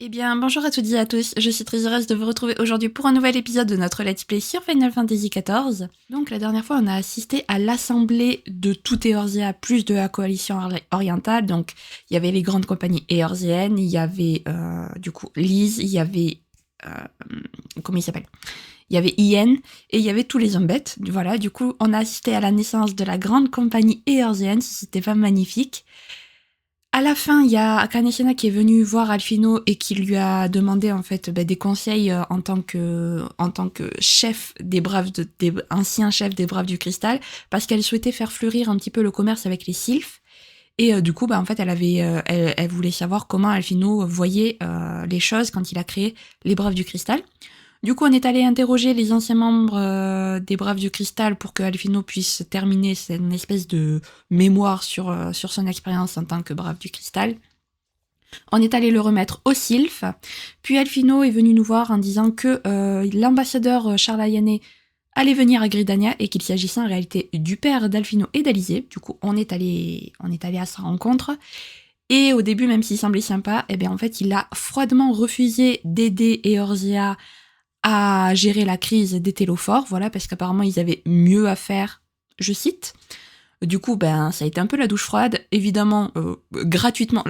Eh bien, bonjour à toutes et à tous, je suis très heureuse de vous retrouver aujourd'hui pour un nouvel épisode de notre Let's Play sur Final Fantasy XIV. Donc la dernière fois, on a assisté à l'assemblée de tout Eorzea plus de la coalition orientale, donc il y avait les grandes compagnies éorziennes, il y avait du coup Lise, il y avait... comment il s'appelle ? Il y avait Ien et il y avait tous les hommes bêtes. Voilà, du coup, on a assisté à la naissance de la grande compagnie éorzienne, si c'était pas magnifique. À la fin, il y a Kaneshina qui est venu voir Alphino et qui lui a demandé en fait des conseils en tant que chef des braves des anciens chefs des braves du cristal, parce qu'elle souhaitait faire fleurir un petit peu le commerce avec les sylphes. Et du coup, en fait, elle voulait savoir comment Alphino voyait les choses quand il a créé les braves du cristal. Du coup, on est allé interroger les anciens membres des Braves du Cristal pour que Alphino puisse terminer cette espèce de mémoire sur son expérience en tant que Brave du Cristal. On est allé le remettre au Sylph, puis Alphino est venu nous voir en disant que l'ambassadeur Charles Ayane allait venir à Gridania et qu'il s'agissait en réalité du père d'Alphino et d'Alizé. Du coup, on est allé à sa rencontre. Et au début, même s'il semblait sympa, en fait, il a froidement refusé d'aider Eorzea à gérer la crise des télophores, voilà, parce qu'apparemment ils avaient mieux à faire, je cite. Du coup, ça a été un peu la douche froide, évidemment, gratuitement,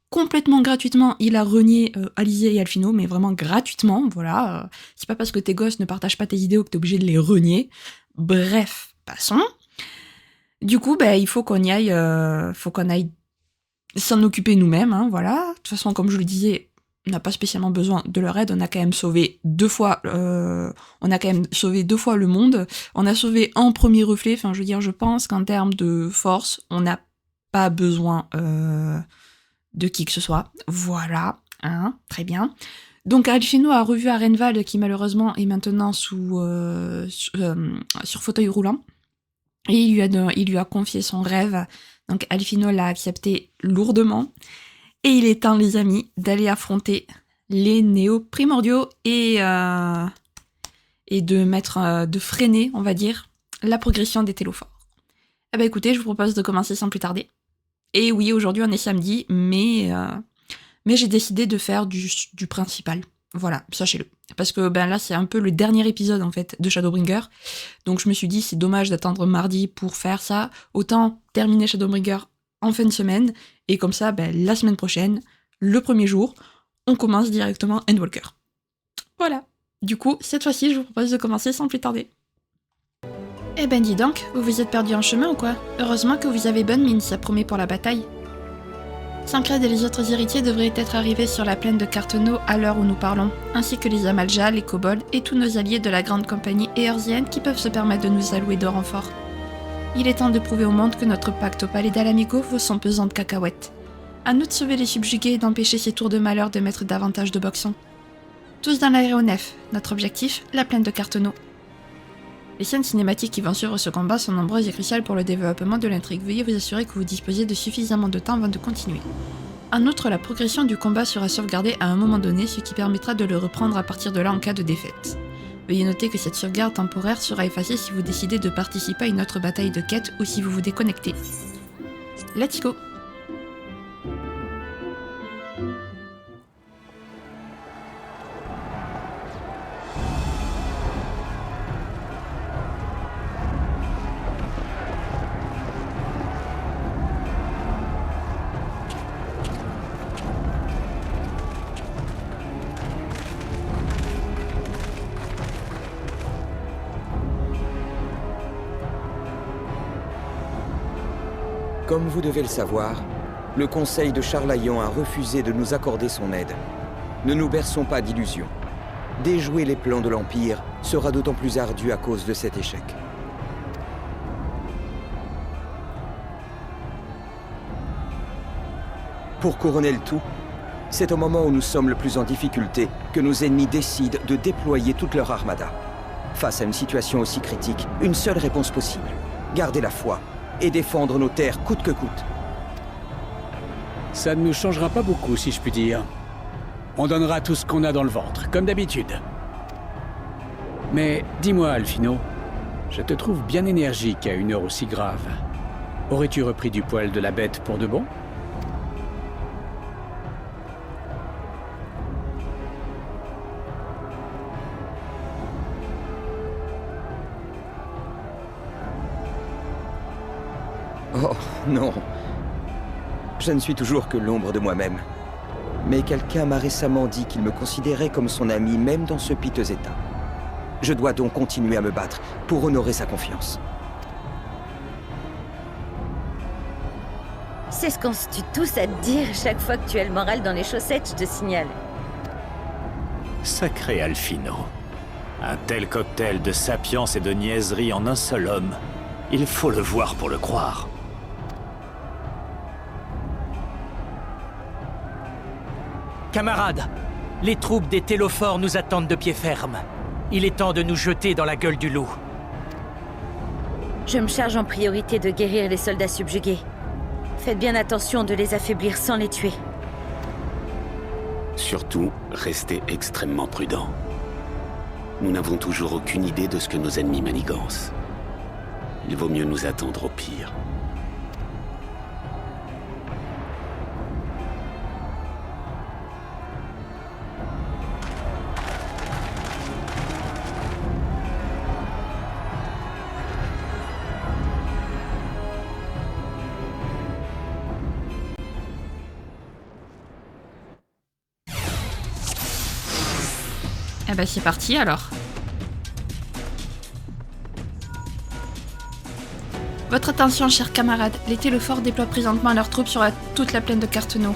complètement gratuitement, il a renié Alizé et Alphino, mais vraiment gratuitement, voilà. C'est pas parce que tes gosses ne partagent pas tes idéaux que t'es obligé de les renier. Bref, passons. Du coup, il faut qu'on y aille, s'en occuper nous-mêmes, hein, voilà. De toute façon, comme je le disais, on n'a pas spécialement besoin de leur aide, on a quand même sauvé deux fois le monde, on a sauvé un premier reflet, enfin je veux dire, je pense qu'en termes de force, on n'a pas besoin de qui que ce soit, voilà, hein, très bien. Donc Alphino a revu Arenvald qui malheureusement est maintenant sur fauteuil roulant, et il lui a confié son rêve, donc Alphino l'a accepté lourdement. Et il est temps, les amis, d'aller affronter les néo-primordiaux et de freiner, on va dire, la progression des télophores. Écoutez, je vous propose de commencer sans plus tarder. Et oui, aujourd'hui on est samedi, mais j'ai décidé de faire du principal. Voilà, sachez-le. Parce que là, c'est un peu le dernier épisode, en fait, de Shadowbringer. Donc je me suis dit, c'est dommage d'attendre mardi pour faire ça. Autant terminer Shadowbringer en fin de semaine, et comme ça, la semaine prochaine, le premier jour, on commence directement Endwalker. Voilà. Du coup, cette fois-ci, je vous propose de commencer sans plus tarder. Eh ben dis donc, vous vous êtes perdu en chemin ou quoi ? Heureusement que vous avez bonne mine, ça promet pour la bataille. Sancred et les autres héritiers devraient être arrivés sur la plaine de Carteneau à l'heure où nous parlons, ainsi que les Amalja, les kobolds et tous nos alliés de la grande compagnie éorzienne qui peuvent se permettre de nous allouer de renforts. Il est temps de prouver au monde que notre pacte au palais d'Alamigo vaut son pesant de cacahuètes. À nous de sauver les subjugués et d'empêcher ces tours de malheur de mettre davantage de boxons. Tous dans l'aéronef, notre objectif, la plaine de Carteneau. Les scènes cinématiques qui vont suivre ce combat sont nombreuses et cruciales pour le développement de l'intrigue. Veuillez vous assurer que vous disposez de suffisamment de temps avant de continuer. En outre, la progression du combat sera sauvegardée à un moment donné, ce qui permettra de le reprendre à partir de là en cas de défaite. Veuillez noter que cette sauvegarde temporaire sera effacée si vous décidez de participer à une autre bataille de quête ou si vous vous déconnectez. Let's go! Comme vous devez le savoir, le Conseil de Charlayan a refusé de nous accorder son aide. Ne nous berçons pas d'illusions. Déjouer les plans de l'Empire sera d'autant plus ardu à cause de cet échec. Pour couronner le tout, c'est au moment où nous sommes le plus en difficulté que nos ennemis décident de déployer toute leur armada. Face à une situation aussi critique, une seule réponse possible. Garder la foi et défendre nos terres coûte que coûte. Ça ne nous changera pas beaucoup, si je puis dire. On donnera tout ce qu'on a dans le ventre, comme d'habitude. Mais dis-moi, Alphino, je te trouve bien énergique à une heure aussi grave. Aurais-tu repris du poil de la bête pour de bon ? Oh, non. Je ne suis toujours que l'ombre de moi-même. Mais quelqu'un m'a récemment dit qu'il me considérait comme son ami, même dans ce piteux état. Je dois donc continuer à me battre pour honorer sa confiance. C'est ce qu'on se tue tous à te dire chaque fois que tu as le moral dans les chaussettes, je te signale. Sacré Alphino. Un tel cocktail de sapience et de niaiserie en un seul homme. Il faut le voir pour le croire. Camarades, les troupes des Télophores nous attendent de pied ferme. Il est temps de nous jeter dans la gueule du loup. Je me charge en priorité de guérir les soldats subjugués. Faites bien attention de les affaiblir sans les tuer. Surtout, restez extrêmement prudents. Nous n'avons toujours aucune idée de ce que nos ennemis manigancent. Il vaut mieux nous attendre au pire. Eh ben c'est parti alors. Votre attention, chers camarades. Les Télophores déploient présentement leurs troupes sur toute la plaine de Carteneau.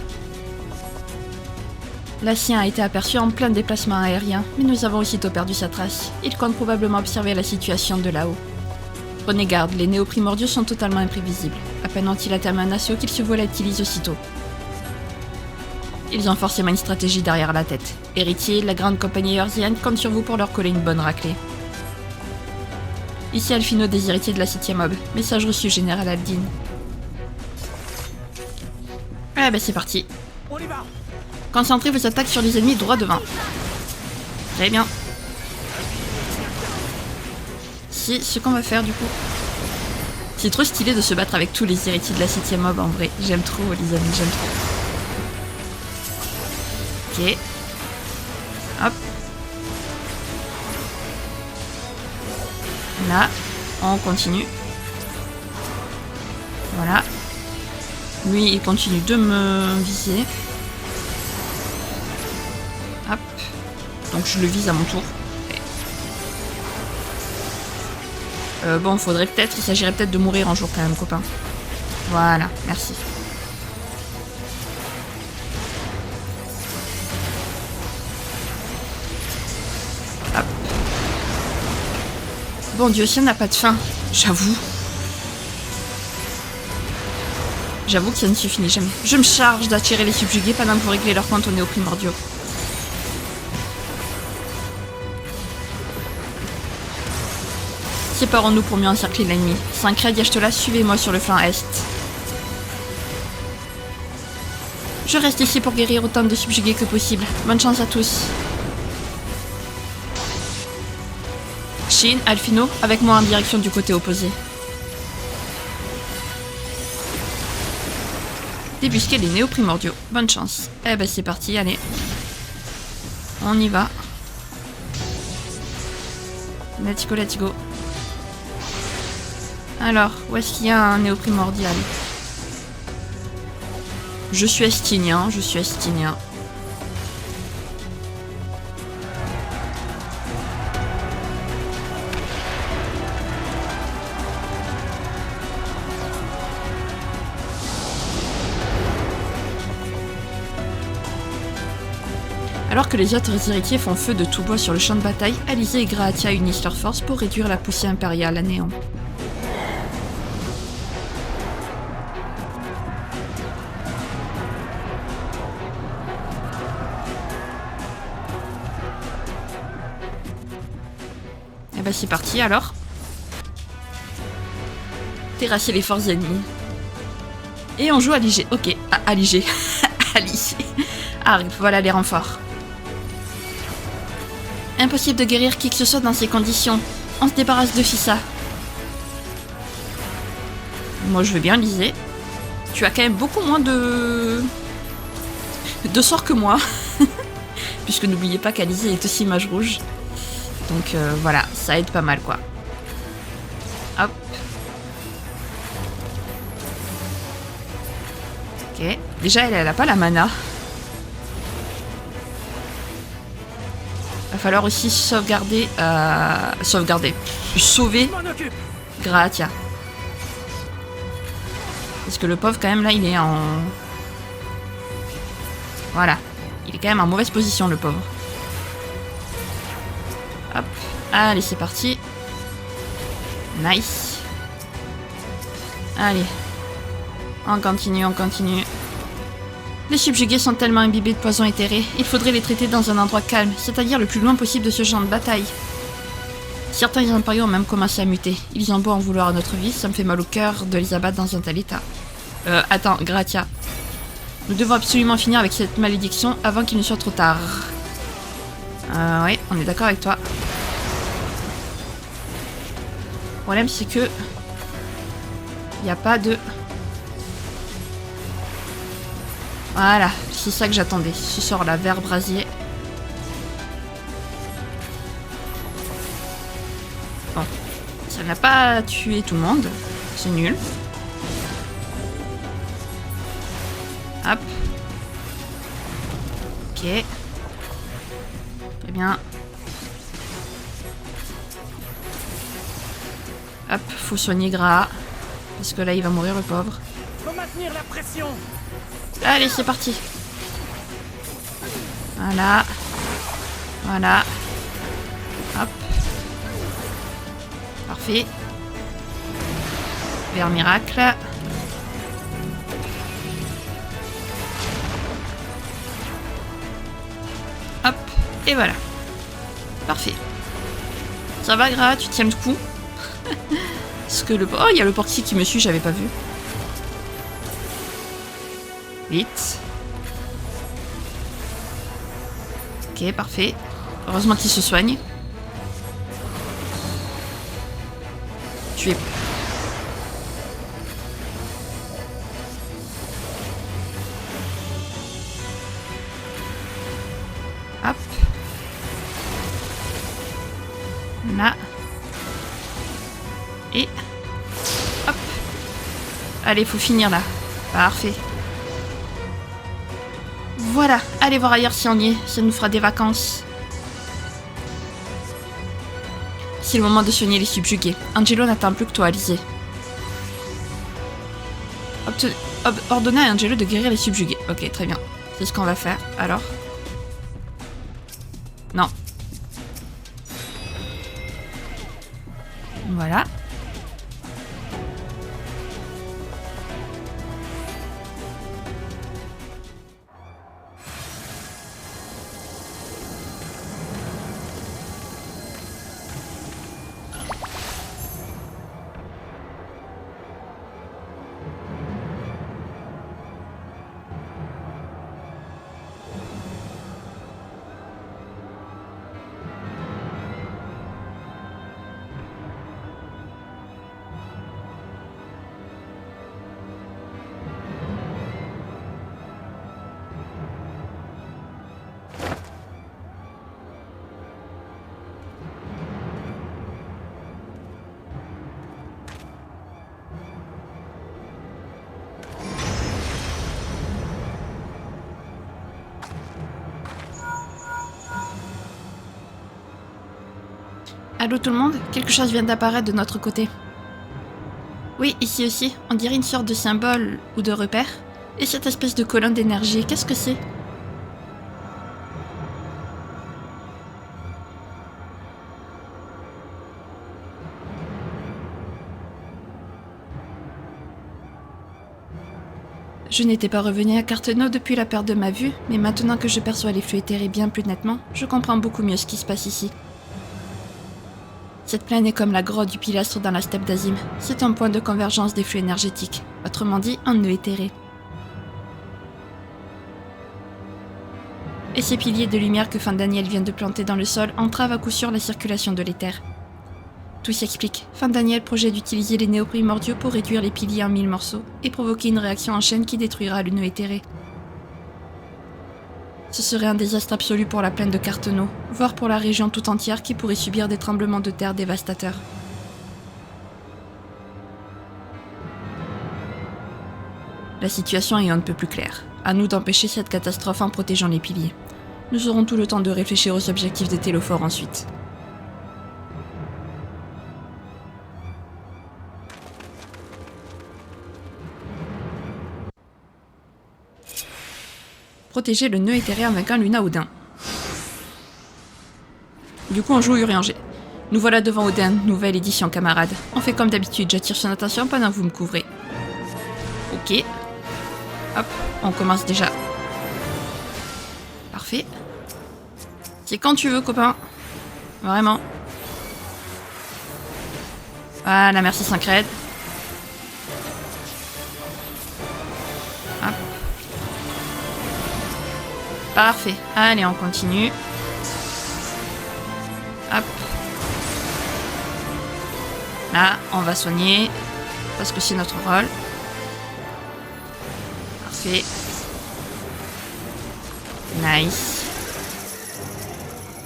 La sien a été aperçue en plein déplacement aérien, mais nous avons aussitôt perdu sa trace. Il compte probablement observer la situation de là-haut. Prenez garde, les néoprimordiaux sont totalement imprévisibles. À peine ont-ils atteint un assaut qu'ils se volatilisent aussitôt. Ils ont forcément une stratégie derrière la tête. Héritier, la grande compagnie eorzienne compte sur vous pour leur coller une bonne raclée. Ici Alphino des héritiers de la 7ème Aube. Message reçu, Général Aldin. Ah bah c'est parti. On y va! Concentrez vos attaques sur les ennemis droit devant. Très bien. Si, ce qu'on va faire du coup... C'est trop stylé de se battre avec tous les héritiers de la 7ème Aube en vrai. J'aime trop les amis, j'aime trop. Ok. Hop. Là, on continue. Voilà. Lui, il continue de me viser. Hop. Donc je le vise à mon tour. Bon, faudrait peut-être, il s'agirait peut-être de mourir un jour quand même, copain. Voilà, merci. Hop. Bon Dieu, si on n'a pas de fin, j'avoue. J'avoue que ça ne se finit jamais. Je me charge d'attirer les subjugués pendant que vous réglez leur compte aux néoprimordiaux. Séparons-nous pour mieux encercler l'ennemi. Sancred et Ashtola, suivez-moi sur le flanc est. Je reste ici pour guérir autant de subjugués que possible. Bonne chance à tous. Shin, Alphino, avec moi en direction du côté opposé. Débusquer les néoprimordiaux. Bonne chance. Eh ben c'est parti, allez. On y va. Let's go, let's go. Alors, où est-ce qu'il y a un néoprimordial? Je suis estinien, je suis estinien. Alors que les autres héritiers font feu de tout bois sur le champ de bataille, Alizé et Graatia unissent leurs forces pour réduire la poussée impériale à néant. Et bah c'est parti alors. Terrasser les forces ennemies. Et on joue à Aligé. Ok, Aligé. Aligé. Arrive, voilà les renforts. Impossible de guérir qui que ce soit dans ces conditions. On se débarrasse de Fissa. Moi je veux bien liser. Tu as quand même beaucoup moins de sorts que moi. Puisque n'oubliez pas qu'Alizé est aussi mage rouge. Donc voilà, ça aide pas mal quoi. Hop. Ok. Déjà, elle a pas la mana. Va falloir aussi sauvegarder... Sauver Gratia. Parce que le pauvre, quand même, là, il est en... Voilà. Il est quand même en mauvaise position, le pauvre. Hop. Allez, c'est parti. Nice. Allez. On continue, on continue. Les subjugués sont tellement imbibés de poison éthéré. Il faudrait les traiter dans un endroit calme, c'est-à-dire le plus loin possible de ce champ de bataille. Certains impériaux ont même commencé à muter. Ils ont beau en vouloir à notre vie, ça me fait mal au cœur de les abattre dans un tel état. Attends, Gratia. Nous devons absolument finir avec cette malédiction avant qu'il ne soit trop tard. Oui, on est d'accord avec toi. Le problème, c'est que... il n'y a pas de... Voilà, c'est ça que j'attendais. Ce sort là, vert brasier. Bon. Ça n'a pas tué tout le monde. C'est nul. Hop. Ok. Très bien. Hop, faut soigner Gras. Parce que là, il va mourir, le pauvre. Faut maintenir la pression. Allez, c'est parti. Voilà. Voilà. Hop. Parfait. Vers miracle. Hop. Et voilà. Parfait. Ça va, Gras, tu tiens le coup. Parce que le... Oh, il y a le portier qui me suit, j'avais pas vu. Vite. Ok, parfait. Heureusement qu'il se soigne. Tu es... Hop. Là. Et... Hop. Allez, faut finir là. Parfait. Voilà, allez voir ailleurs si on y est, ça nous fera des vacances. C'est le moment de soigner les subjugués. Angelo n'attend plus que toi, Alizé. Ordonnez à Angelo de guérir les subjugués. Ok, très bien. C'est ce qu'on va faire, alors. Non. Voilà. Allô tout le monde? Quelque chose vient d'apparaître de notre côté. Oui, ici aussi, on dirait une sorte de symbole ou de repère. Et cette espèce de colonne d'énergie, qu'est-ce que c'est? Je n'étais pas revenu à Carteneau depuis la perte de ma vue, mais maintenant que je perçois les flux éthérés bien plus nettement, je comprends beaucoup mieux ce qui se passe ici. Cette plaine est comme la grotte du pilastre dans la steppe d'Azim. C'est un point de convergence des flux énergétiques, autrement dit un nœud éthéré. Et ces piliers de lumière que Fandaniel vient de planter dans le sol entravent à coup sûr la circulation de l'éther. Tout s'explique. Fandaniel projette d'utiliser les néoprimordiaux pour réduire les piliers en 1000 morceaux et provoquer une réaction en chaîne qui détruira le nœud éthéré. Ce serait un désastre absolu pour la plaine de Carteneau, voire pour la région tout entière qui pourrait subir des tremblements de terre dévastateurs. La situation est on ne peut plus claire. À nous d'empêcher cette catastrophe en protégeant les piliers. Nous aurons tout le temps de réfléchir aux objectifs des Télophores ensuite. Protéger le nœud éthéré en vainquant Luna Odin. Du coup, on joue Urianger. Nous voilà devant Odin, nouvelle édition camarade. On fait comme d'habitude, j'attire son attention pendant que vous me couvrez. Ok. Hop, on commence déjà. Parfait. C'est quand tu veux, copain. Vraiment. Voilà, merci Sancred. Hop. Parfait. Allez, on continue. Hop. Là, on va soigner. Parce que c'est notre rôle. Parfait. Nice.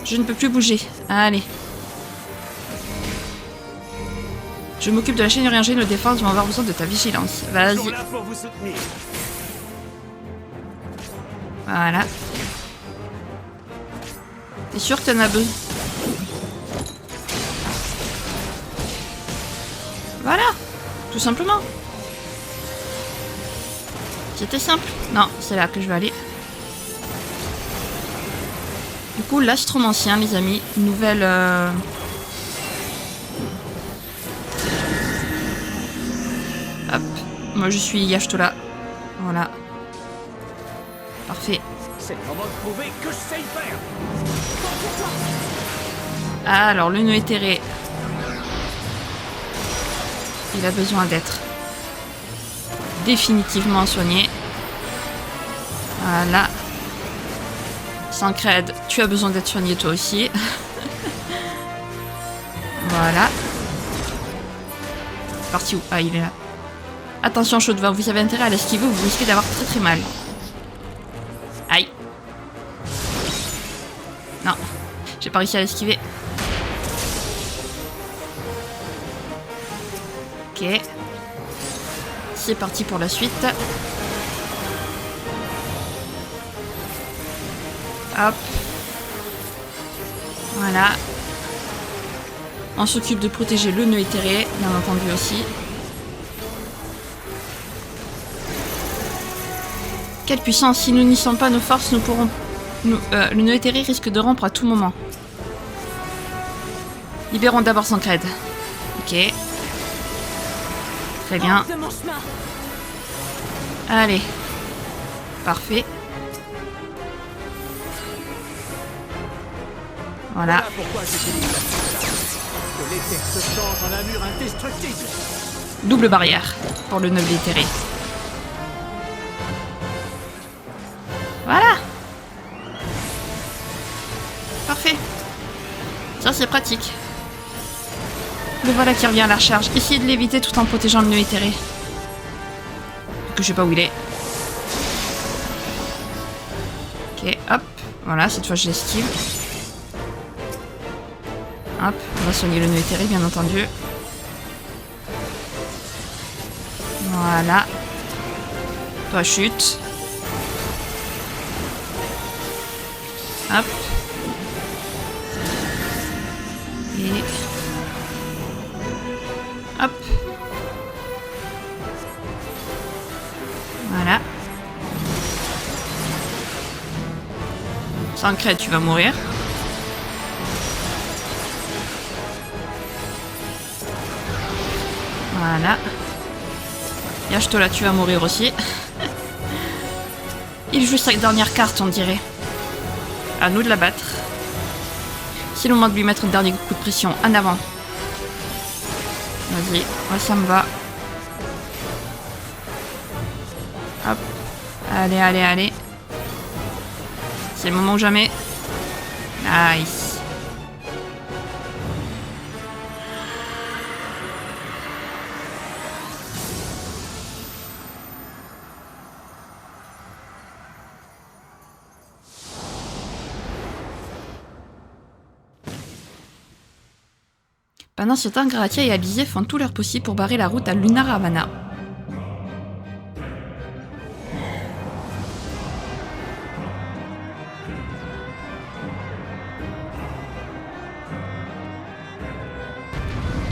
Je ne peux plus bouger. Allez. Je m'occupe de la chaîne Urianger, nos défenses vont avoir besoin de ta vigilance. Vas-y. Voilà. T'es sûr que t'en as besoin? Voilà. Tout simplement. C'était simple. Non, c'est là que je vais aller. Du coup, l'astromancien, les amis. Nouvelle... Hop. Moi, je suis Y'shtola. Voilà. Parfait. C'est le moment de prouver que je sais le faire. Alors, le nœud éthéré. Il a besoin d'être définitivement soigné. Voilà. Sancred, tu as besoin d'être soigné toi aussi. Voilà. Parti où? Ah, il est là. Attention, Chaudevin, vous avez intérêt à l'esquiver ou vous risquez d'avoir très très mal. Aïe. Non, j'ai pas réussi à l'esquiver. Ok. C'est parti pour la suite. Hop. Voilà. On s'occupe de protéger le nœud éthéré, bien entendu aussi. Quelle puissance! Si nous n'y sommes pas nos forces, nous pourrons... le nœud éthéré risque de rompre à tout moment. Libérons d'abord Sancred. Ok. Très bien. Allez. Parfait. Voilà. Pourquoi j'utilise la puissance. Que l'éther se change en un mur indestructible. Double barrière pour le nœud éthéré. Voilà. Parfait. Ça c'est pratique. Le voilà qui revient à la recharge. Essayez de l'éviter tout en protégeant le nœud éthéré. Que je sais pas où il est. Ok, hop. Voilà, cette fois je l'esquive. Hop, on va soigner le nœud éthéré, bien entendu. Voilà. Toi, chute. Hop. Et... hop. Voilà. Sancred, tu vas mourir. Voilà. Y'shtola, tu vas mourir aussi. Il joue sa dernière carte, on dirait. À nous de la battre. C'est le moment de lui mettre un dernier coup de pression. En avant. Vas-y, ouais, ça me va. Hop. Allez, allez, allez. C'est le moment ou jamais. Nice. Pendant ce temps, Gratia et Abizé font tout leur possible pour barrer la route à Lunaravana.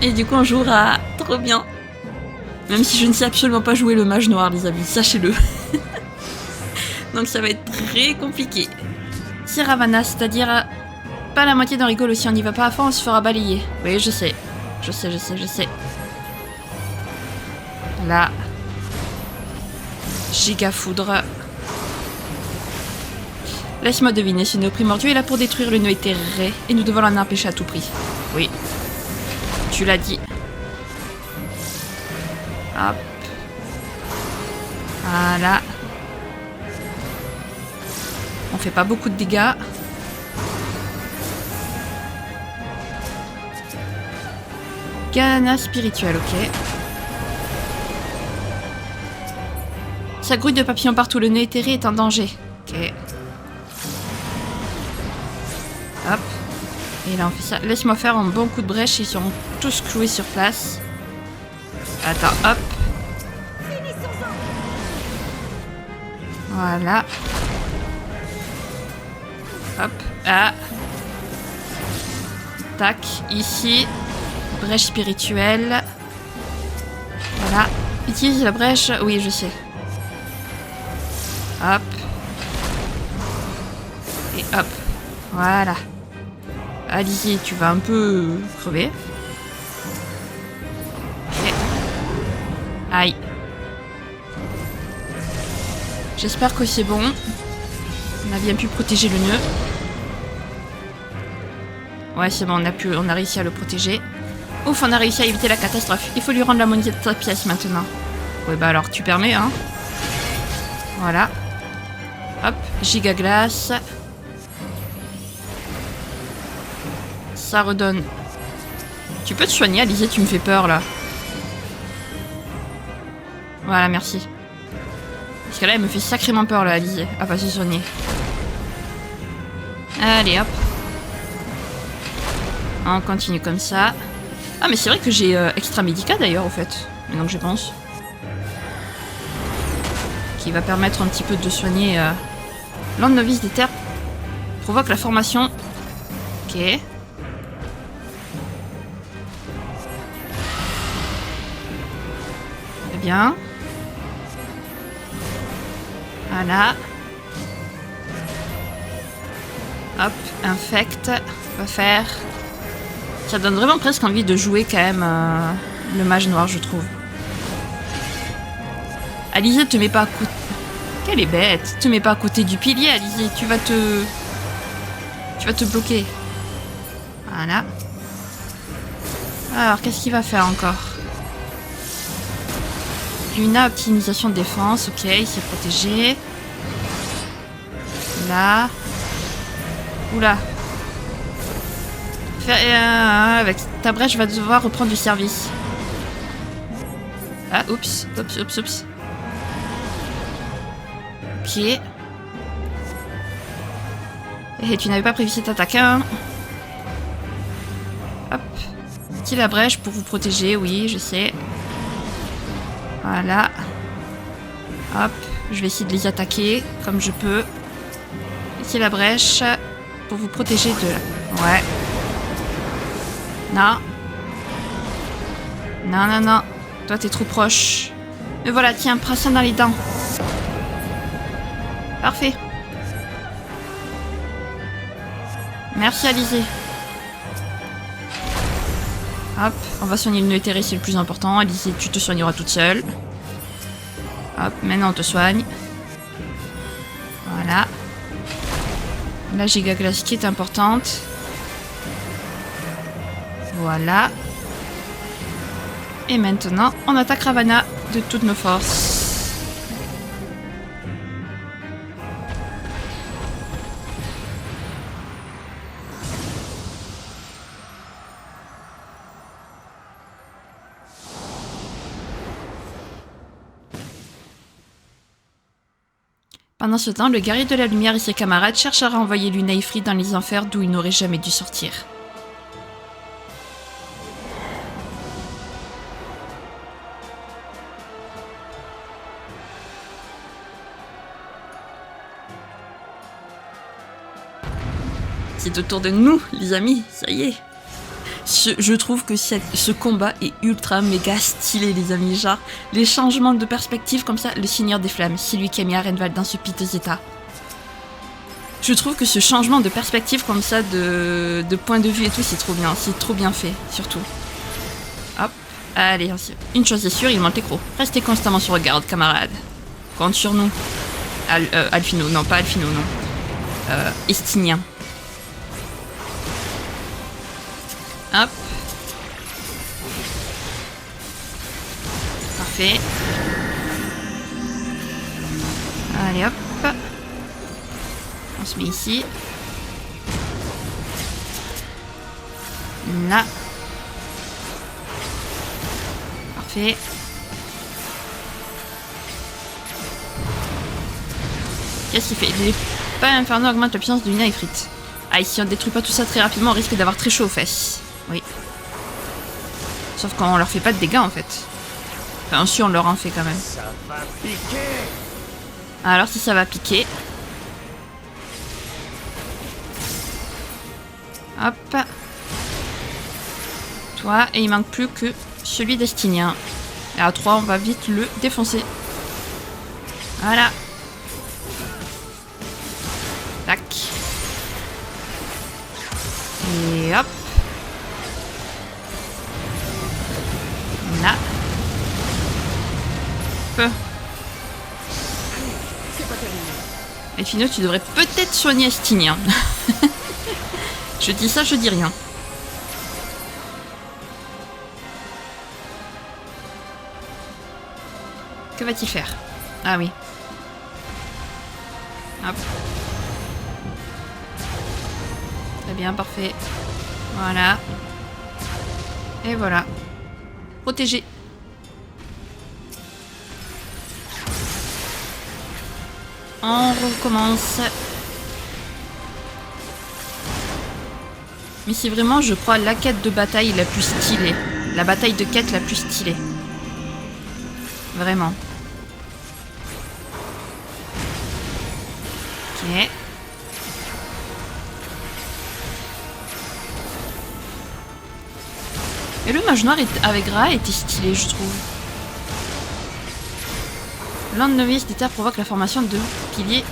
Et du coup, on jouera trop bien. Même si je ne sais absolument pas jouer le mage noir, les amis, sachez-le. Donc ça va être très compliqué. Si Ravana, c'est-à-dire pas la moitié d'un rigolo, si on n'y va pas à fond, on se fera balayer. Oui, je sais. Je sais. Là. Giga foudre. Laisse-moi deviner, ce nœud primordiaux est là pour détruire le nœud éthéré, et nous devons l'en empêcher à tout prix. Oui. Tu l'as dit. Hop. Voilà. On fait pas beaucoup de dégâts. Galana spirituel, ok. Sa grouille de papillons partout, le nœud éthéré est en danger. Ok. Hop. Et là on fait ça. Laisse-moi faire un bon coup de brèche, ils seront tous cloués sur place. Attends, hop. Voilà. Hop. Ah. Tac. Ici. Brèche spirituelle. Voilà. Utilise la brèche. Oui, je sais. Hop. Et hop. Voilà. Alizé, tu vas un peu crever. Ok. Aïe. J'espère que c'est bon. On a bien pu protéger le nœud. Ouais, c'est bon, on a réussi à le protéger. Ouf, on a réussi à éviter la catastrophe. Il faut lui rendre la monnaie de sa pièce maintenant. Ouais, bah alors, tu permets, hein. Voilà. Hop, giga glace. Ça redonne. Tu peux te soigner, Alizé, tu me fais peur, là. Voilà, merci. Parce que là, elle me fait sacrément peur, là, Alizé. Ah, pas se soigner. Allez, hop. On continue comme ça. Ah, mais c'est vrai que j'ai extra médica, d'ailleurs, au fait. Maintenant que je pense. Qui va permettre un petit peu de soigner... L'an de novice des terres provoque la formation. Ok. Très bien. Voilà. Hop, infect. On va faire. Ça donne vraiment presque envie de jouer quand même le mage noir, je trouve. Alizé, te mets pas à côté. Quelle est bête. Te mets pas à côté du pilier, Alizé. Tu vas te bloquer. Voilà. Alors, qu'est-ce qu'il va faire encore? Luna, optimisation de défense. Ok, il s'est protégé. Là. Oula. Avec ta brèche, je vais devoir reprendre du service. Ah, oups. Ok. Et tu n'avais pas prévu cette attaque, hein? Hop. Ici la brèche pour vous protéger, oui, je sais. Voilà. Hop. Je vais essayer de les attaquer comme je peux. Ici la brèche pour vous protéger de... Ouais. Non. Non. Toi, t'es trop proche. Mais voilà, tiens, prends ça dans les dents. Parfait. Merci, Alizé. Hop, on va soigner le nœud éthéré, c'est le plus important. Alizé, tu te soigneras toute seule. Hop, maintenant on te soigne. Voilà. La giga glace qui est importante. Voilà. Et maintenant, on attaque Ravana de toutes nos forces. Pendant ce temps, le guerrier de la lumière et ses camarades cherchent à renvoyer Luna et Ifrit dans les enfers d'où ils n'auraient jamais dû sortir. C'est au tour de nous, les amis, ça y est. Je trouve que ce combat est ultra méga stylé, les amis. Genre, les changements de perspective comme ça, le Seigneur des Flammes, c'est lui qui a mis Arenvald dans ce piteux état. Je trouve que ce changement de perspective comme ça, de point de vue et tout, c'est trop bien fait, surtout. Hop, allez, une chose est sûre, il monte l'écro. Restez constamment sur garde, camarades. Compte sur nous. Alphino, non, pas Alphino, non. Estinien. Hop. Parfait. Allez, hop. On se met ici. Là. Parfait. Qu'est-ce qu'il fait? Les pas infernaux augmente la puissance du Ifrit. Ah, si on détruit pas tout ça très rapidement, on risque d'avoir très chaud aux fesses. Oui. Sauf qu'on leur fait pas de dégâts en fait. Enfin, si on leur en fait quand même. Ça va piquer. Alors si ça va piquer. Hop. Toi, et il manque plus que celui d'Estinien. Et à 3, on va vite le défoncer. Voilà. Tac. Et hop. Là. Peu. Et Fino, tu devrais peut-être soigner Estinien. Je dis ça, je dis rien. Que va-t-il faire? Ah oui. Hop. Très bien, parfait. Voilà. Et voilà. Protégé. On recommence. Mais c'est vraiment, je crois, la quête de bataille la plus stylée. La bataille de quête la plus stylée. Vraiment. Ok. Et le mage noir avec Ra était stylé, je trouve. L'un de novice des terres provoque la formation de piliers.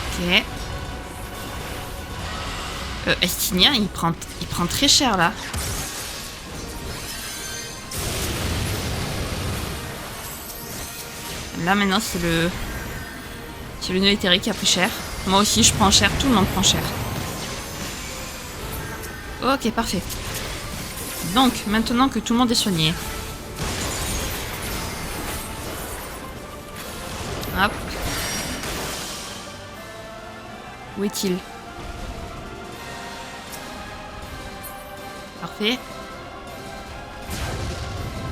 Ok. Estinien, il prend très cher là. Là maintenant c'est le nœud éthérique qui a pris cher. Moi aussi je prends cher, tout le monde prend cher. Ok, parfait. Donc, maintenant que tout le monde est soigné. Hop. Où est-il? Parfait.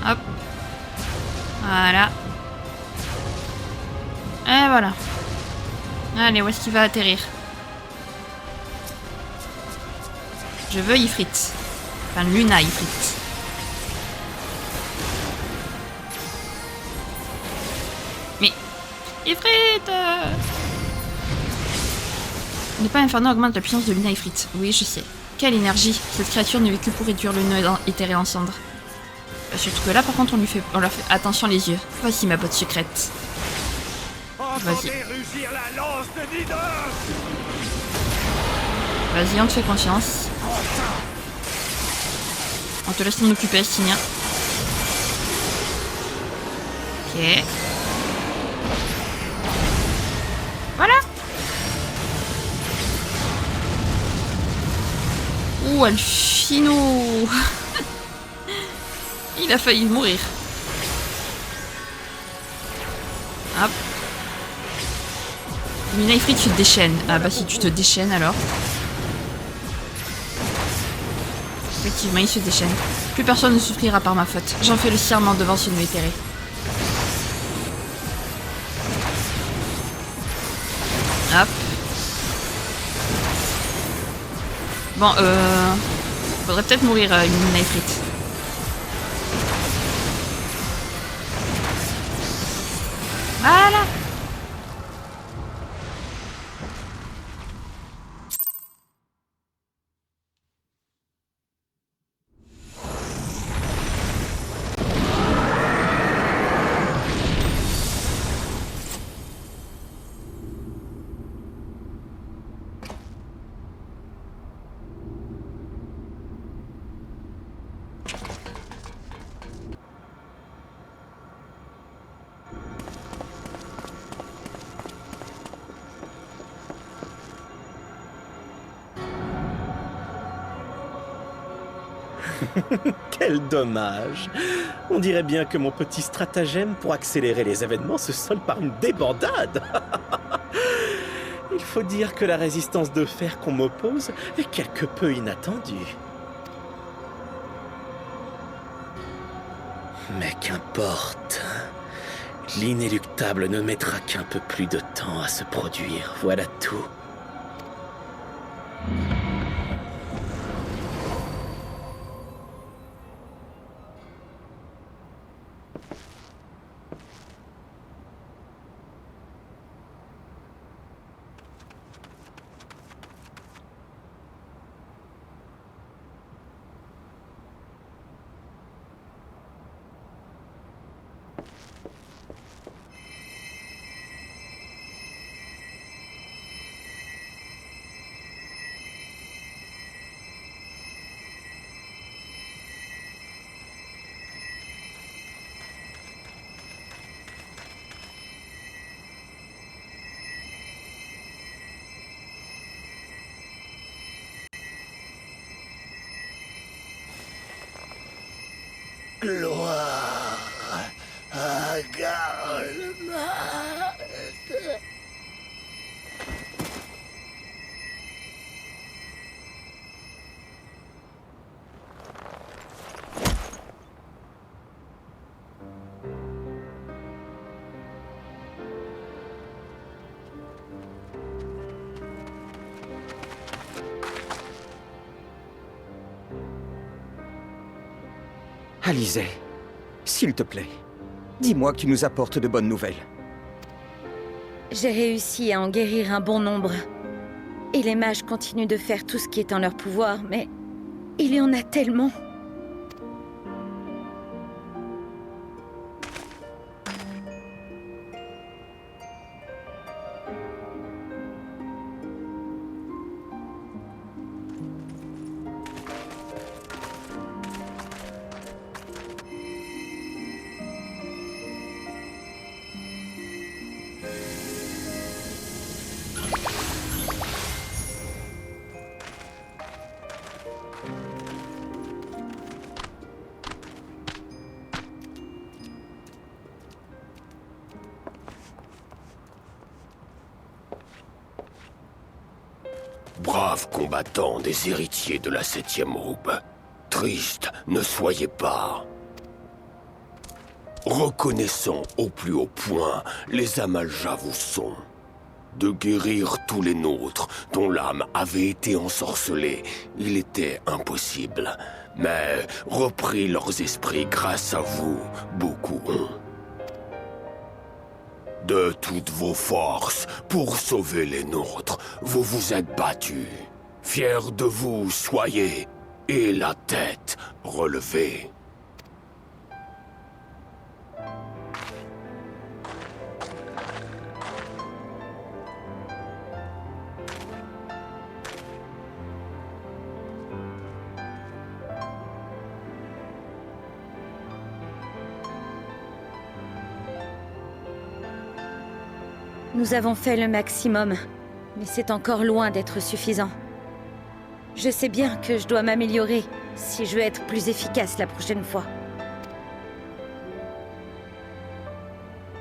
Hop. Voilà. Et voilà. Allez, où est-ce qu'il va atterrir? Je veux Ifrit. Enfin, Luna Ifrit. Mais... Ifrit Ne pas infernal augmente la puissance de Luna Ifrit. Oui, je sais. Quelle énergie. Cette créature n'est vécue pour réduire le nœud éthéré en cendres. Surtout que là, par contre, on leur fait attention les yeux. Voici ma botte secrète. Vas-y. Vas-y, on te fait confiance. On te laisse t'en occuper, Estinien. Ok. Voilà. Ouh, Alphino. Il a failli mourir. Hop. Luna Ifrit, tu te déchaînes. Ah bah si tu te déchaînes alors. Effectivement, il se déchaîne. Plus personne ne souffrira par ma faute. J'en fais le serment devant ce nœud éthéré. Hop. Bon, faudrait peut-être mourir Luna Ifrit. Voilà. Quel dommage. On dirait bien que mon petit stratagème pour accélérer les événements se solde par une débandade. Il faut dire que la résistance de fer qu'on m'oppose est quelque peu inattendue. Mais qu'importe. L'inéluctable ne mettra qu'un peu plus de temps à se produire, voilà tout. Gloire à Garlemald. Alizé, s'il te plaît, dis-moi que tu nous apportes de bonnes nouvelles. J'ai réussi à en guérir un bon nombre. Et les mages continuent de faire tout ce qui est en leur pouvoir, mais il y en a tellement. Braves combattants des héritiers de la 7e aube, triste ne soyez pas. Reconnaissant au plus haut point les Amalj'aa vous sont. De guérir tous les nôtres dont l'âme avait été ensorcelée, il était impossible. Mais repris leurs esprits grâce à vous, beaucoup ont. De toutes vos forces, pour sauver les nôtres, vous vous êtes battus. Fiers de vous soyez, et la tête relevée. Nous avons fait le maximum, mais c'est encore loin d'être suffisant. Je sais bien que je dois m'améliorer si je veux être plus efficace la prochaine fois.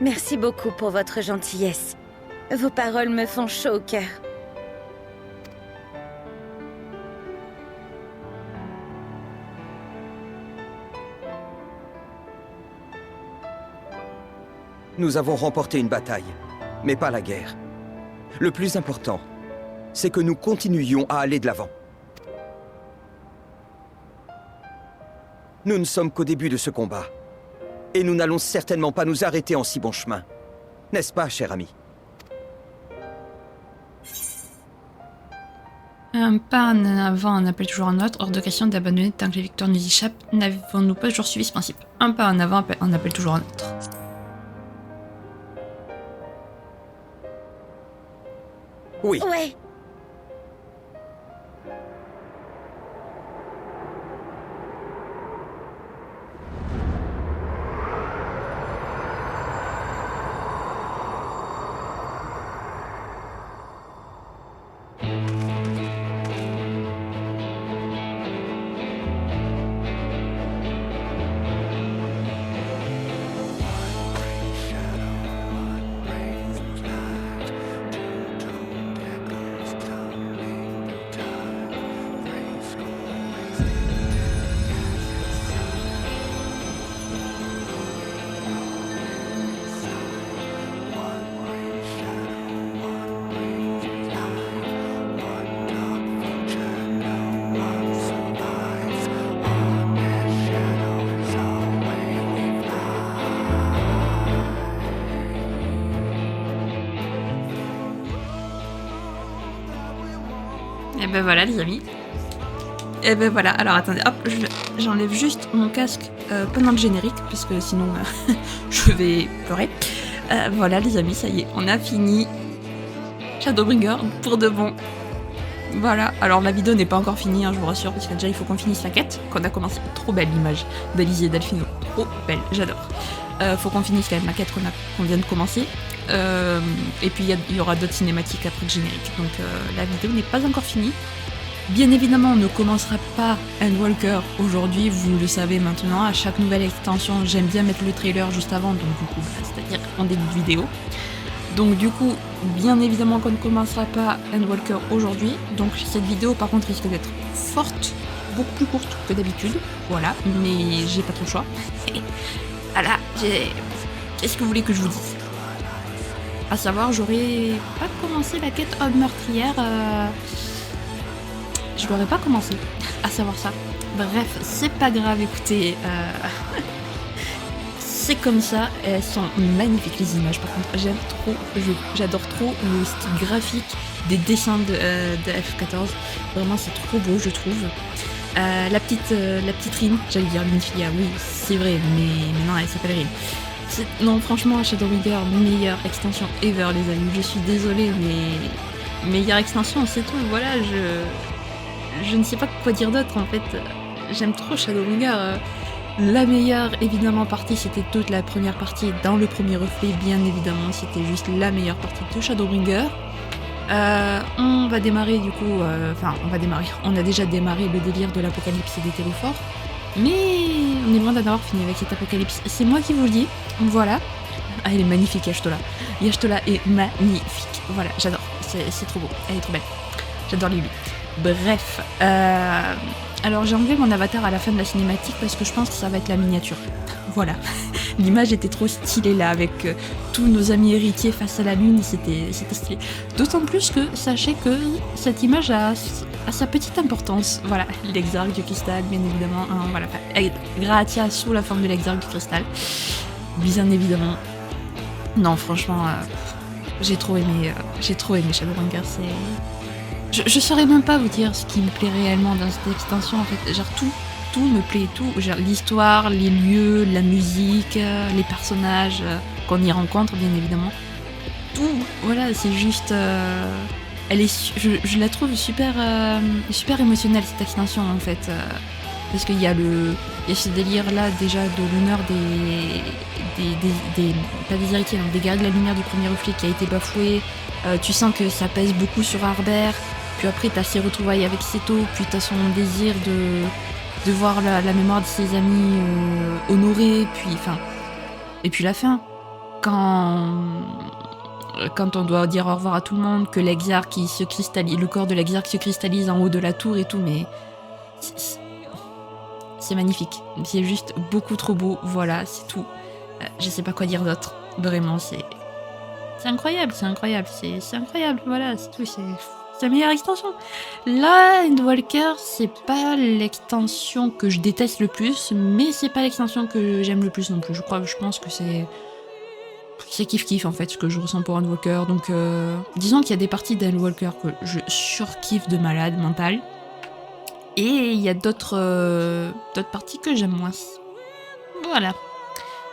Merci beaucoup pour votre gentillesse. Vos paroles me font chaud au cœur. Nous avons remporté une bataille, mais pas la guerre. Le plus important, c'est que nous continuions à aller de l'avant. Nous ne sommes qu'au début de ce combat. Et nous n'allons certainement pas nous arrêter en si bon chemin. N'est-ce pas, cher ami? Un pas en avant en appelle toujours un autre, hors de question d'abandonner tant que les victoires nous échappent. N'avons-nous pas toujours suivi ce principe? Un pas en avant en appelle toujours un autre. Oui. Ouais. Et ben voilà les amis. Et ben voilà, alors attendez, hop, j'enlève juste mon casque pendant le générique, parce que sinon je vais pleurer. Voilà les amis, ça y est, on a fini Shadowbringer pour de bon. Voilà, alors la vidéo n'est pas encore finie, hein, je vous rassure, parce que déjà il faut qu'on finisse la quête, qu'on a commencé. Trop belle l'image d'Alizé et d'Alfino, trop belle, j'adore. Faut qu'on finisse quand même la quête qu'on vient de commencer. Et puis il y aura d'autres cinématiques après le générique, donc la vidéo n'est pas encore finie. Bien évidemment, on ne commencera pas Endwalker aujourd'hui, vous le savez maintenant, à chaque nouvelle extension, j'aime bien mettre le trailer juste avant, donc du coup, c'est-à-dire en début de vidéo. Donc du coup, bien évidemment qu'on ne commencera pas Endwalker aujourd'hui, donc cette vidéo par contre risque d'être forte, beaucoup plus courte que d'habitude, voilà, mais j'ai pas trop le choix. Voilà, qu'est-ce que vous voulez que je vous dise ? À savoir, j'aurais pas commencé la quête homme meurtrière, je l'aurais pas commencé à savoir ça. Bref, c'est pas grave, écoutez, c'est comme ça, elles sont magnifiques les images par contre, j'adore trop le style graphique des dessins de F14, vraiment c'est trop beau je trouve. La petite Rin, j'allais dire Minfilia, oui c'est vrai, mais non elle s'appelle Rin. Non franchement Shadowbringer, meilleure extension ever les amis, je suis désolée mais meilleure extension c'est tout, voilà je ne sais pas quoi dire d'autre en fait, j'aime trop Shadowbringer. La meilleure évidemment partie c'était toute la première partie dans le premier reflet, bien évidemment c'était juste la meilleure partie de Shadowbringer. On va démarrer du coup, on a déjà démarré le délire de l'apocalypse et des téléphores, mais on est loin d'en avoir fini avec cet apocalypse, c'est moi qui vous le dis, voilà. Ah elle est magnifique Y'Ashtola est magnifique, voilà j'adore, c'est trop beau, elle est trop belle, j'adore les lues. Bref, alors j'ai enlevé mon avatar à la fin de la cinématique parce que je pense que ça va être la miniature. Voilà, l'image était trop stylée là avec tous nos amis héritiers face à la lune, c'était stylé. D'autant plus que sachez que cette image a sa petite importance. Voilà, l'exarque du cristal bien évidemment, hein, voilà, Gratia sous la forme de l'exarque du cristal, bien évidemment. Non franchement, j'ai trop aimé Shadowbringer, c'est... Je saurais même pas vous dire ce qui me plaît réellement dans cette extension en fait, genre tout me plaît, tout, genre l'histoire, les lieux, la musique, les personnages qu'on y rencontre bien évidemment, tout, voilà c'est juste, elle est, je la trouve super émotionnelle cette extension en fait, parce qu'il y a ce délire là déjà de l'honneur pas des héritiers, donc des guerriers de la lumière du premier reflet qui a été bafoué, tu sens que ça pèse beaucoup sur Harbert. Puis après, t'as ses retrouvailles avec Seto, puis t'as son désir de voir la mémoire de ses amis honorée, puis enfin... Et puis la fin, quand on doit dire au revoir à tout le monde, que l'exarque qui se cristallise, le corps de l'exarque se cristallise en haut de la tour et tout, mais... C'est magnifique, c'est juste beaucoup trop beau, voilà, c'est tout. Je sais pas quoi dire d'autre, vraiment, c'est incroyable, c'est incroyable, voilà, c'est tout, c'est la meilleure extension. Là, Endwalker, c'est pas l'extension que je déteste le plus, mais c'est pas l'extension que j'aime le plus non plus. Je pense que c'est kiff-kiff en fait, ce que je ressens pour Endwalker. Donc, disons qu'il y a des parties d'Endwalker que je surkiffe de malade mental, et il y a d'autres parties que j'aime moins. Voilà.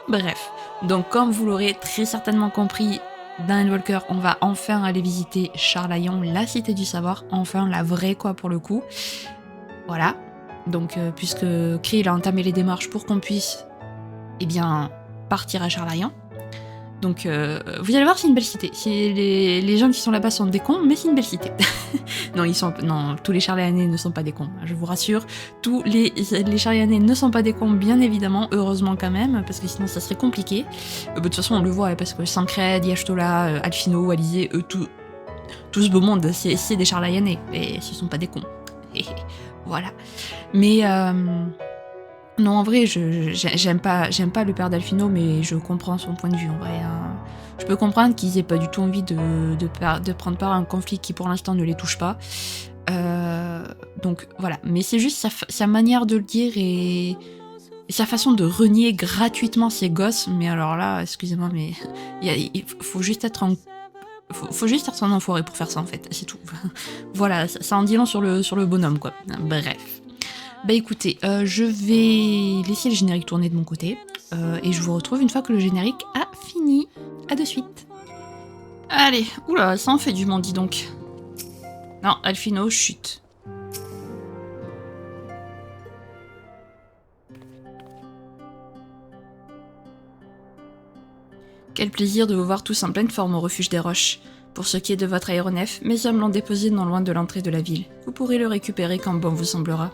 Bref. Donc, comme vous l'aurez très certainement compris, dans Endwalker, on va enfin aller visiter Charlayon, la cité du savoir, enfin la vraie quoi pour le coup. Voilà, donc puisque Krill a entamé les démarches pour qu'on puisse, partir à Charlayon. Donc vous allez voir, c'est une belle cité. Les gens qui sont là-bas sont des cons, mais c'est une belle cité. Non, tous les Charlayanais ne sont pas des cons, je vous rassure. Tous les Charlayanais ne sont pas des cons, bien évidemment, heureusement quand même, parce que sinon ça serait compliqué. De toute façon, on le voit, parce que Sancred, Y'Ashtola, Alfino, Alizé, tout ce beau monde, c'est des Charlayanais, et ce sont pas des cons. Voilà. Mais... non, en vrai, j'aime pas le père d'Alfino, mais je comprends son point de vue, en vrai. Hein. Je peux comprendre qu'ils aient pas du tout envie de prendre part à un conflit qui, pour l'instant, ne les touche pas. Donc, voilà. Mais c'est juste sa manière de le dire et sa façon de renier gratuitement ses gosses. Mais alors là, excusez-moi, mais il faut juste être Faut juste être un enfoiré pour faire ça en fait, c'est tout. Voilà, ça en dit long sur le bonhomme quoi. Bref. Bah écoutez, je vais laisser le générique tourner de mon côté et je vous retrouve une fois que le générique a fini. À de suite. Allez, oula, ça en fait du monde, dis donc. Non, Alphino, chut. Quel plaisir de vous voir tous en pleine forme au refuge des roches. Pour ce qui est de votre aéronef, mes hommes l'ont déposé non loin de l'entrée de la ville. Vous pourrez le récupérer quand bon vous semblera.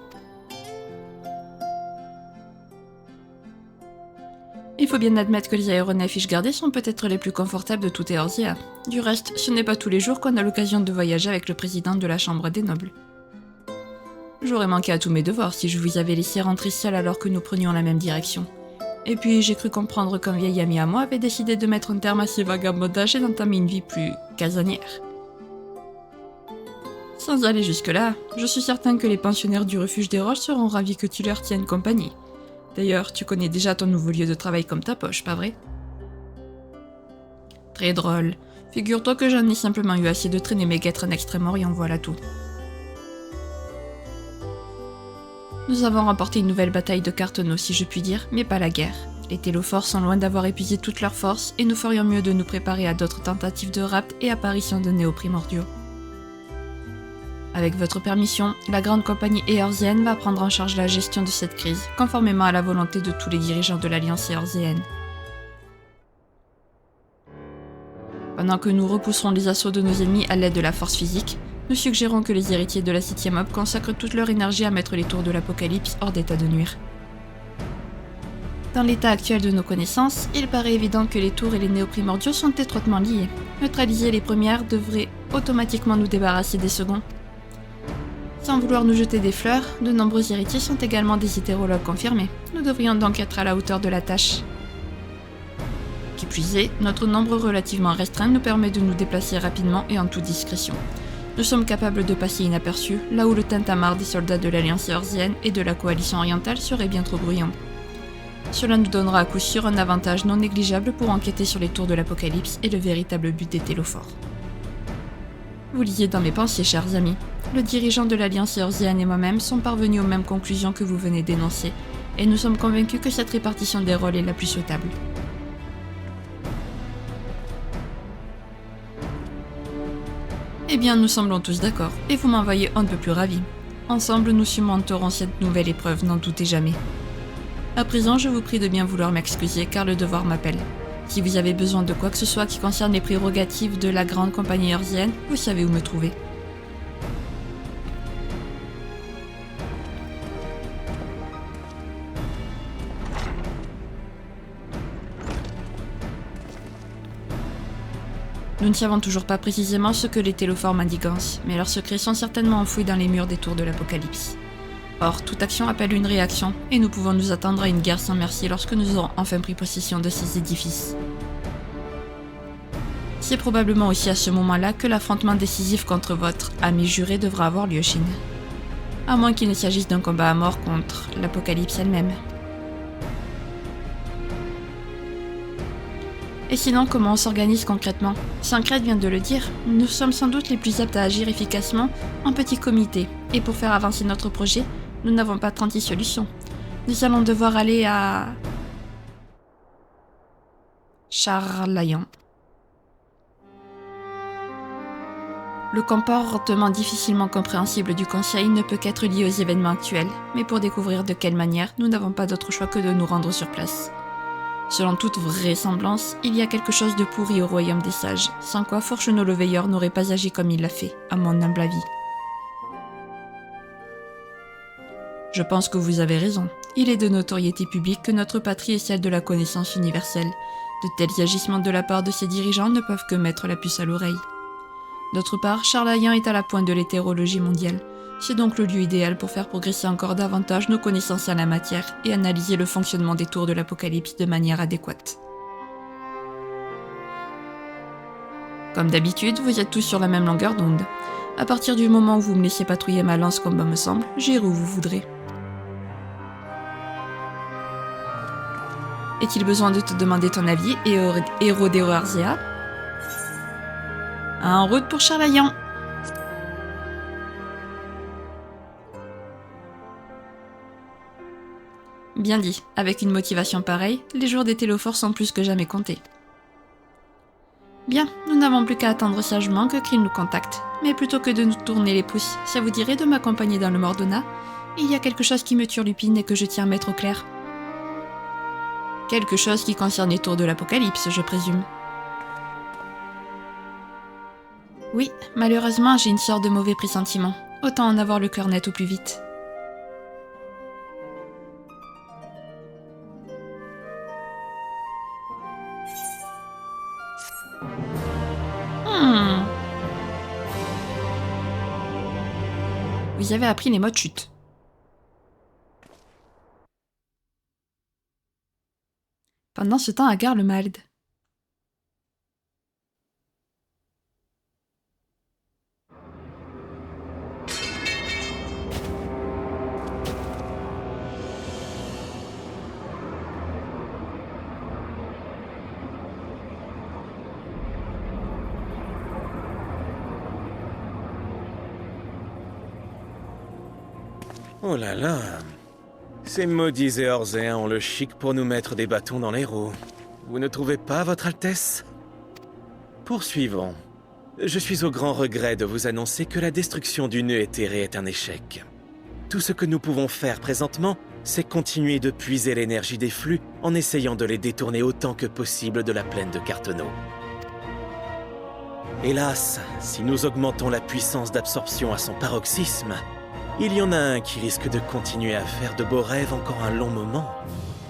Il faut bien admettre que les aéronefs Ishgardais sont peut-être les plus confortables de tout Eorzea. Du reste, ce n'est pas tous les jours qu'on a l'occasion de voyager avec le président de la Chambre des Nobles. J'aurais manqué à tous mes devoirs si je vous avais laissé rentrer seul alors que nous prenions la même direction. Et puis j'ai cru comprendre qu'un vieil ami à moi avait décidé de mettre un terme à ses vagabondages et d'entamer une vie plus casanière. Sans aller jusque-là, je suis certain que les pensionnaires du refuge des roches seront ravis que tu leur tiennes compagnie. D'ailleurs, tu connais déjà ton nouveau lieu de travail comme ta poche, pas vrai? Très drôle. Figure-toi que j'en ai simplement eu assez de traîner mes guêtres en Extrême-Orient, voilà tout. Nous avons remporté une nouvelle bataille de Carteneau, si je puis dire, mais pas la guerre. Les Télophores sont loin d'avoir épuisé toutes leurs forces, et nous ferions mieux de nous préparer à d'autres tentatives de rapt et apparition de néoprimordiaux. Avec votre permission, la grande compagnie éorzienne va prendre en charge la gestion de cette crise, conformément à la volonté de tous les dirigeants de l'Alliance éorzéenne. Pendant que nous repousserons les assauts de nos ennemis à l'aide de la force physique, nous suggérons que les héritiers de la 7e Aube consacrent toute leur énergie à mettre les tours de l'Apocalypse hors d'état de nuire. Dans l'état actuel de nos connaissances, il paraît évident que les tours et les néoprimordiaux sont étroitement liés. Neutraliser les premières devrait automatiquement nous débarrasser des seconds. Sans vouloir nous jeter des fleurs, de nombreux héritiers sont également des hétérologues confirmés. Nous devrions donc être à la hauteur de la tâche. Qui plus est, notre nombre relativement restreint nous permet de nous déplacer rapidement et en toute discrétion. Nous sommes capables de passer inaperçus, là où le tintamarre des soldats de l'Alliance éorzienne et de la Coalition orientale serait bien trop bruyant. Cela nous donnera à coup sûr un avantage non négligeable pour enquêter sur les tours de l'Apocalypse et le véritable but des Télophores. Vous lisez dans mes pensées, chers amis. Le dirigeant de l'Alliance éorzienne et moi-même sont parvenus aux mêmes conclusions que vous venez d'énoncer, et nous sommes convaincus que cette répartition des rôles est la plus souhaitable. Eh bien, nous semblons tous d'accord, et vous m'envoyez un peu plus ravi. Ensemble, nous surmonterons cette nouvelle épreuve, n'en doutez jamais. À présent, je vous prie de bien vouloir m'excuser, car le devoir m'appelle. Si vous avez besoin de quoi que ce soit qui concerne les prérogatives de la grande compagnie éorzienne, vous savez où me trouver. Nous ne savons toujours pas précisément ce que les Télophores mandigancent, mais leurs secrets sont certainement enfouis dans les murs des tours de l'Apocalypse. Or, toute action appelle une réaction, et nous pouvons nous attendre à une guerre sans merci lorsque nous aurons enfin pris possession de ces édifices. C'est probablement aussi à ce moment-là que l'affrontement décisif contre votre ami juré devra avoir lieu, Shin. À moins qu'il ne s'agisse d'un combat à mort contre l'Apocalypse elle-même. Et sinon, comment on s'organise concrètement? Sancred vient de le dire, nous sommes sans doute les plus aptes à agir efficacement en petit comité, et pour faire avancer notre projet, nous n'avons pas 36 solutions. Nous allons devoir aller à... Charlayan. Le comportement difficilement compréhensible du Conseil ne peut qu'être lié aux événements actuels, mais pour découvrir de quelle manière, nous n'avons pas d'autre choix que de nous rendre sur place. Selon toute vraisemblance, il y a quelque chose de pourri au royaume des sages, sans quoi Fourchenot le Veilleur n'aurait pas agi comme il l'a fait, à mon humble avis. Je pense que vous avez raison. Il est de notoriété publique que notre patrie est celle de la connaissance universelle. De tels agissements de la part de ses dirigeants ne peuvent que mettre la puce à l'oreille. D'autre part, Charlayan est à la pointe de l'hétérologie mondiale. C'est donc le lieu idéal pour faire progresser encore davantage nos connaissances en la matière et analyser le fonctionnement des tours de l'Apocalypse de manière adéquate. Comme d'habitude, vous êtes tous sur la même longueur d'onde. À partir du moment où vous me laissez patrouiller ma lance comme bon me semble, j'irai où vous voudrez. Est-il besoin de te demander ton avis, héros d'Eorzea ? En route pour Charlayan. Bien dit, avec une motivation pareille, les jours des Télophores sont plus que jamais comptés. Bien, nous n'avons plus qu'à attendre sagement que Krill nous contacte. Mais plutôt que de nous tourner les pouces, ça vous dirait de m'accompagner dans le Mordona? Il y a quelque chose qui me turlupine et que je tiens à mettre au clair. Quelque chose qui concerne les tours de l'Apocalypse, je présume. Oui, malheureusement, j'ai une sorte de mauvais pressentiment. Autant en avoir le cœur net au plus vite. Vous avez appris les modes chute. Pendant ce temps, Agar le Mald. Oh là là. Ces maudits Éorzéens ont le chic pour nous mettre des bâtons dans les roues. Vous ne trouvez pas, Votre Altesse? Poursuivons. Je suis au grand regret de vous annoncer que la destruction du nœud éthéré est un échec. Tout ce que nous pouvons faire présentement, c'est continuer de puiser l'énergie des flux en essayant de les détourner autant que possible de la plaine de Carteneau. Hélas, si nous augmentons la puissance d'absorption à son paroxysme, il y en a un qui risque de continuer à faire de beaux rêves encore un long moment.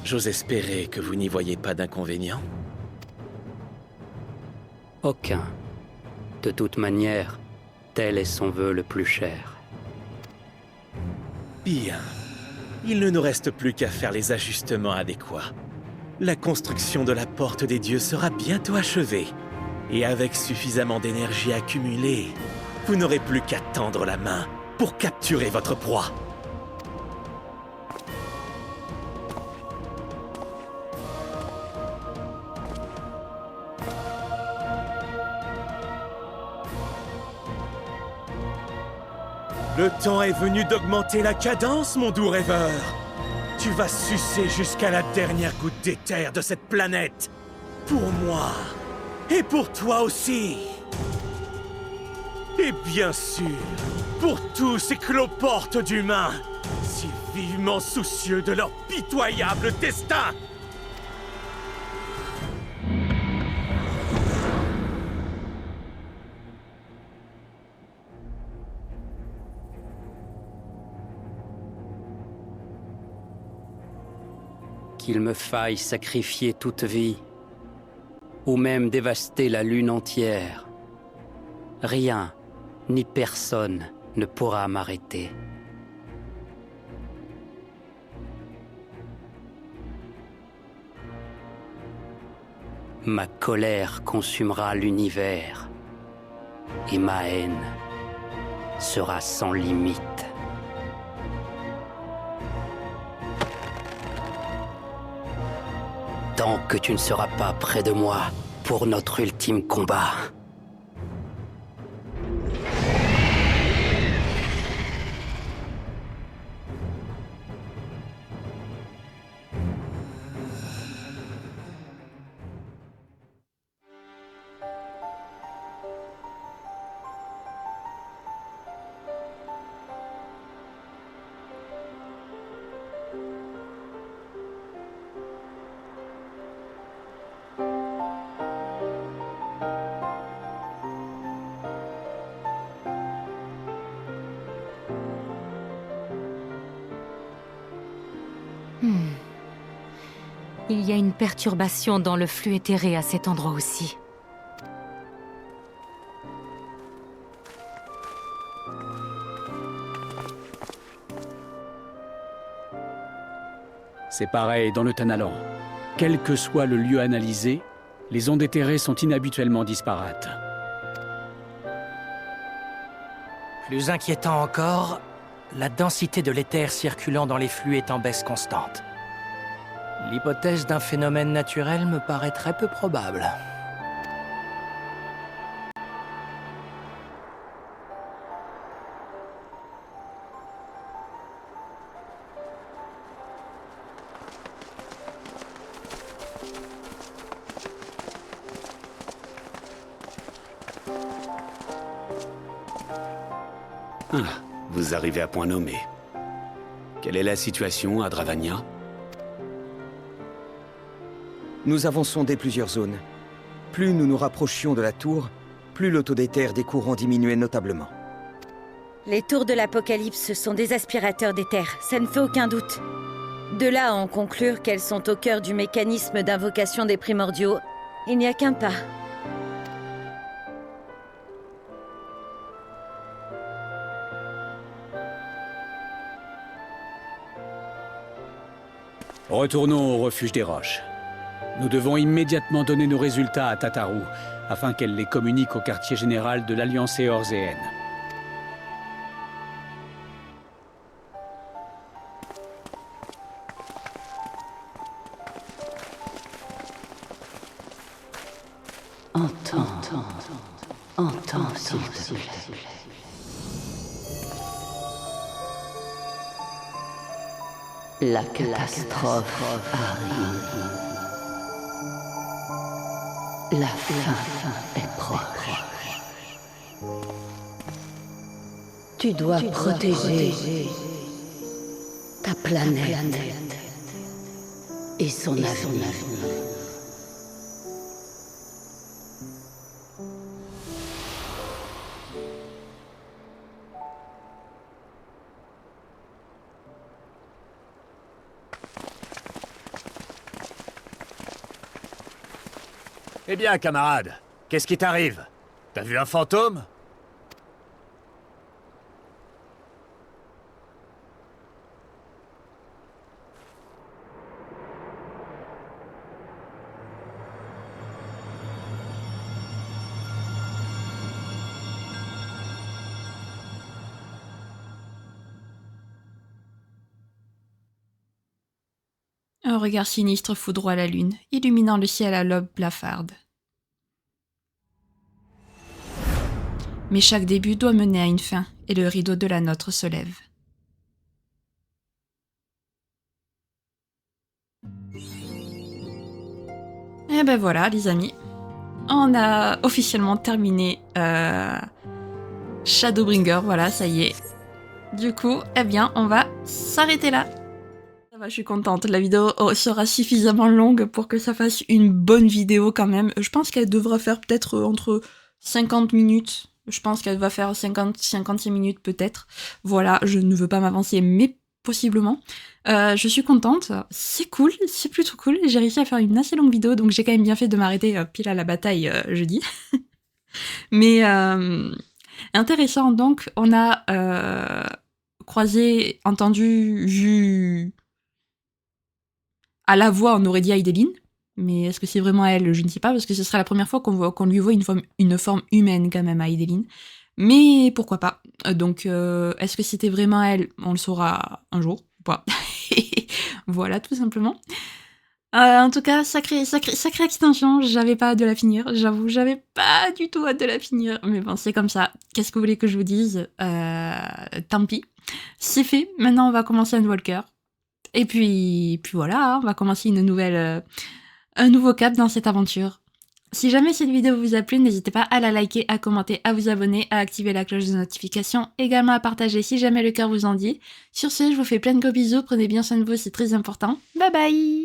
J'ose espérer que vous n'y voyez pas d'inconvénient. Aucun. De toute manière, tel est son vœu le plus cher. Bien. Il ne nous reste plus qu'à faire les ajustements adéquats. La construction de la Porte des Dieux sera bientôt achevée. Et avec suffisamment d'énergie accumulée, vous n'aurez plus qu'à tendre la main pour capturer votre proie. Le temps est venu d'augmenter la cadence, mon doux rêveur. Tu vas sucer jusqu'à la dernière goutte d'éther de cette planète. Pour moi. Et pour toi aussi. Et bien sûr, pour tous ces cloportes d'humains, si vivement soucieux de leur pitoyable destin. Qu'il me faille sacrifier toute vie, ou même dévaster la lune entière, rien ni personne ne pourra m'arrêter. Ma colère consumera l'univers, et ma haine sera sans limite. Tant que tu ne seras pas près de moi pour notre ultime combat. Il y a une perturbation dans le flux éthéré à cet endroit aussi. C'est pareil dans le Tanalan. Quel que soit le lieu analysé, les ondes éthérées sont inhabituellement disparates. Plus inquiétant encore, la densité de l'éther circulant dans les flux est en baisse constante. L'hypothèse d'un phénomène naturel me paraît très peu probable. Ah, vous arrivez à point nommé. Quelle est la situation à Dravania? Nous avons sondé plusieurs zones. Plus nous nous rapprochions de la tour, plus le taux d'éther des courants diminuait notablement. Les tours de l'Apocalypse sont des aspirateurs d'éther, ça ne fait aucun doute. De là à en conclure qu'elles sont au cœur du mécanisme d'invocation des primordiaux, il n'y a qu'un pas. Retournons au refuge des roches. Nous devons immédiatement donner nos résultats à Tataru, afin qu'elle les communique au quartier général de l'Alliance éorzéenne. Entends, s'il te plaît. La catastrophe arrive. La fin est proche. Tu dois protéger ta planète et son avenir. Eh bien, camarade, qu'est-ce qui t'arrive? T'as vu un fantôme? Un regard sinistre foudroie la lune, illuminant le ciel à l'aube blafarde. Mais chaque début doit mener à une fin, et le rideau de la nôtre se lève. Et ben voilà, les amis. On a officiellement terminé Shadowbringer, voilà, ça y est. Du coup, eh bien, on va s'arrêter là. Ça va, je suis contente. La vidéo sera suffisamment longue pour que ça fasse une bonne vidéo quand même. Je pense qu'elle devra faire peut-être entre 50 minutes. Je pense qu'elle va faire 55 minutes peut-être. Voilà, je ne veux pas m'avancer, mais possiblement. Je suis contente. C'est cool, c'est plutôt cool. J'ai réussi à faire une assez longue vidéo, donc j'ai quand même bien fait de m'arrêter pile à la bataille jeudi. Mais intéressant, donc, on a croisé, entendu, vu... À la voix, on aurait dit Hydaelyn, mais est-ce que c'est vraiment elle? Je ne sais pas, parce que ce serait la première fois qu'on lui voit une forme humaine quand même à Hydaelyn. Mais pourquoi pas? Donc, est-ce que c'était vraiment elle? On le saura un jour, ou pas. Voilà, tout simplement. En tout cas, sacrée extension, j'avais pas hâte de la finir, j'avoue, j'avais pas du tout hâte de la finir. Mais bon, c'est comme ça. Qu'est-ce que vous voulez que je vous dise? Tant pis. C'est fait, maintenant on va commencer Endwalker. Et puis voilà, on va commencer un nouveau cap dans cette aventure. Si jamais cette vidéo vous a plu, n'hésitez pas à la liker, à commenter, à vous abonner, à activer la cloche de notification, également à partager si jamais le cœur vous en dit. Sur ce, je vous fais plein de gros bisous, prenez bien soin de vous, c'est très important. Bye bye!